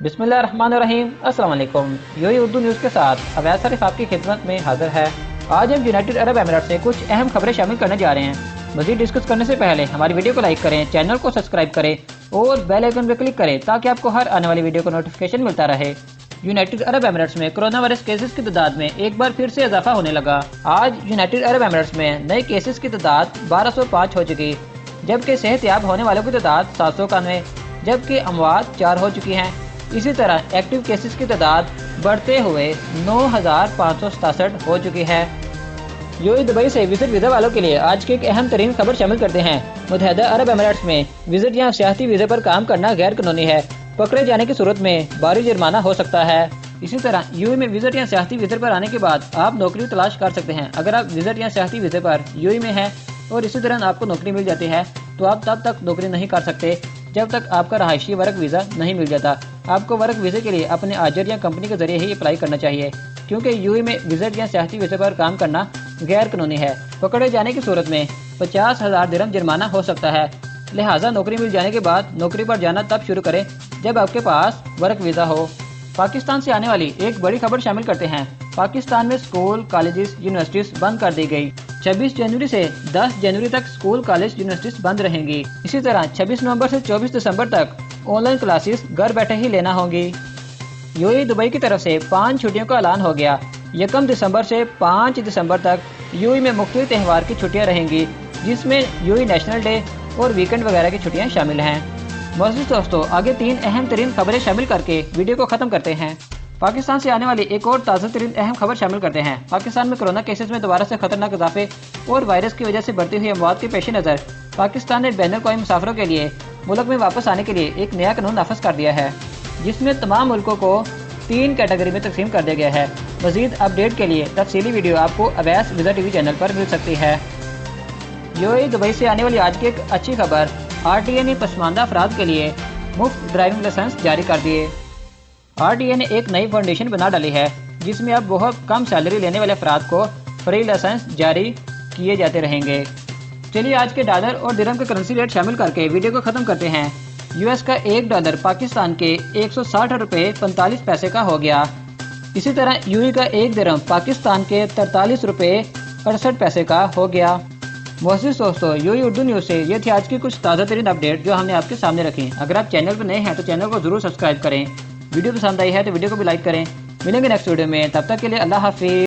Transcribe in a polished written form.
बिस्मिल्लाहिर्रहमानिर्रहीम। अस्सलाम वालेकुम। यूएई उर्दू न्यूज़ के साथ अवैध शरीफ आपकी खिदमत में हाजिर है। आज हम यूनाइटेड अरब अमीरात से कुछ अहम खबरें शामिल करने जा रहे हैं। मज़ीद डिस्कस करने से पहले हमारी वीडियो को लाइक करें, चैनल को सब्सक्राइब करें और बेल आइकन पर क्लिक करें ताकि आपको हर आने वाली वीडियो का नोटिफिकेशन मिलता रहे। यूनाइटेड अरब अमीरात में कोरोना वायरस केसेस की तादाद में एक बार फिर से इजाफा होने लगा। आज यूनाइटेड अरब अमीरात में नए केसेस की तादाद 1205 हो चुकी, जबकि सेहतयाब होने वालों की तादाद 791, जबकि अमवात 4 हो चुकी हैं। इसी तरह एक्टिव केसेस की तादाद बढ़ते हुए 9567 हो चुकी है। यूएई दुबई से विजिट वीज़ा वालों के लिए आज की एक अहम तरीन खबर शामिल करते हैं। मुत्तहिदा अरब अमीरात में विजिट या सियासी वीज़े पर काम करना गैर कानूनी है। पकड़े जाने की सूरत में भारी जुर्माना हो सकता है। इसी तरह यूएई में विजिट या सियासी वीज़े पर आने के बाद आप नौकरी तलाश कर सकते हैं। अगर आप विजिट या सियासी वीज़े पर यूएई में हैं और इसी तरह आपको नौकरी मिल जाती है तो आप तब तक नौकरी नहीं कर सकते जब तक आपका रहायशी वर्क वीज़ा नहीं मिल जाता। आपको वर्क वीज़े के लिए अपने आजर या कंपनी के जरिए ही अप्लाई करना चाहिए, क्योंकि यूएई में विजिट या सियासी वीज़े पर काम करना गैर कानूनी है। पकड़े जाने की सूरत में 50,000 दिरहम जुर्माना हो सकता है। लिहाजा नौकरी मिल जाने के बाद नौकरी पर जाना तब शुरू करें जब आपके पास वर्क वीज़ा हो। पाकिस्तान से आने वाली एक बड़ी खबर शामिल करते हैं। पाकिस्तान में स्कूल, कॉलेजेस, यूनिवर्सिटीज बंद कर दी गई। 26 जनवरी से 10 जनवरी तक स्कूल, कॉलेज, यूनिवर्सिटीज बंद रहेंगी। इसी तरह 26 नवंबर से 24 दिसंबर तक ऑनलाइन क्लासेस घर बैठे ही लेना होंगी। यूएई दुबई की तरफ से 5 छुट्टियों का ऐलान हो गया। 1 दिसंबर से 5 दिसंबर तक यूएई में मुख्तलिफ त्यौहार की छुट्टियां रहेंगी, जिसमें यूएई नेशनल डे और वीकेंड वगैरह की छुट्टियां शामिल हैं। मौजूद दोस्तों, आगे 3 अहम तरीन खबरें शामिल करके वीडियो को खत्म करते हैं। पाकिस्तान से आने वाली एक और ताज़ा तरीन अहम खबर शामिल करते हैं। पाकिस्तान में कोरोना केसेस में दोबारा से खतरनाक इजाफे और वायरस की वजह से बढ़ती हुई अमवात के पेश नज़र पाकिस्तान ने बैनुल अक़वामी मुसाफिरों के लिए मुल्क में वापस आने के लिए एक नया कानून नाफिज कर दिया है, जिसमें तमाम मुल्कों को 3 कैटेगरी में तकसीम कर दिया गया है। मज़ीद अपडेट के लिए तफसीली वीडियो आपको अवैस वीज़ा टीवी चैनल पर मिल सकती है। यूएई दुबई से आने वाली आज की एक अच्छी खबर, आरटीए ने पसमानदा अफराद के लिए मुफ्त ड्राइविंग लाइसेंस जारी कर दिए। आरटीए ने एक नई फाउंडेशन बना डाली है, जिसमें अब बहुत कम सैलरी लेने वाले अफराद को फ्री लाइसेंस जारी किए जाते रहेंगे। चलिए आज के डॉलर और दिरहम के करेंसी रेट शामिल करके वीडियो को ख़त्म करते हैं। यूएस का $1 पाकिस्तान के 160 रुपये 45 पैसे का हो गया। इसी तरह यूएई का 1 दिरहम पाकिस्तान के 43 रुपये 68 पैसे का हो गया। मोहसिस दोस्तों, यूएई उर्दू न्यूज़ से ये थी आज की कुछ ताज़ा तरीन अपडेट जो हमने आपके सामने रखी। अगर आप चैनल पर नए हैं तो चैनल को जरूर सब्सक्राइब करें। वीडियो पसंद आई है तो वीडियो को भी लाइक करें। मिलेंगे नेक्स्ट वीडियो में, तब तक के लिए अल्लाह हाफिज़।